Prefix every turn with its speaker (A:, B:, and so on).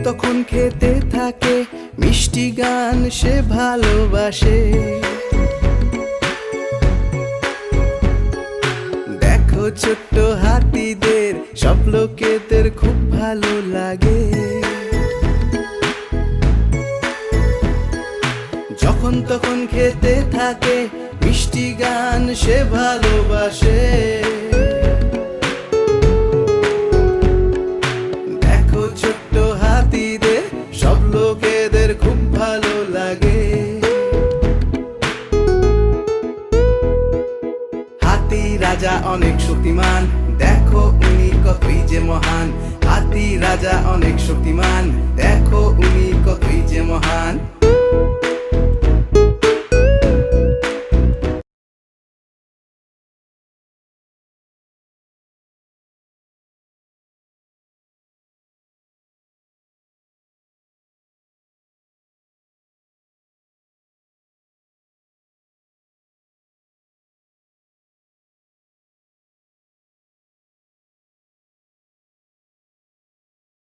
A: তখন খেতে থাকে মিষ্টি গান সে ভালোবাসে। দেখো ছোট্ট হাতিদের সব লোকেদের খুব ভালো লাগে। যখন তখন খেতে থাকে মিষ্টি গান সে ভালোবাসে। দেখো ছোট্ট হাতিদের সব লোকেদের খুব ভালো লাগে। হাতি রাজা অনেক শক্তিমান, দেখো উনি কতই যে মহান। হাতি রাজা অনেক শক্তিমান, দেখো উনি কতই যে মহান।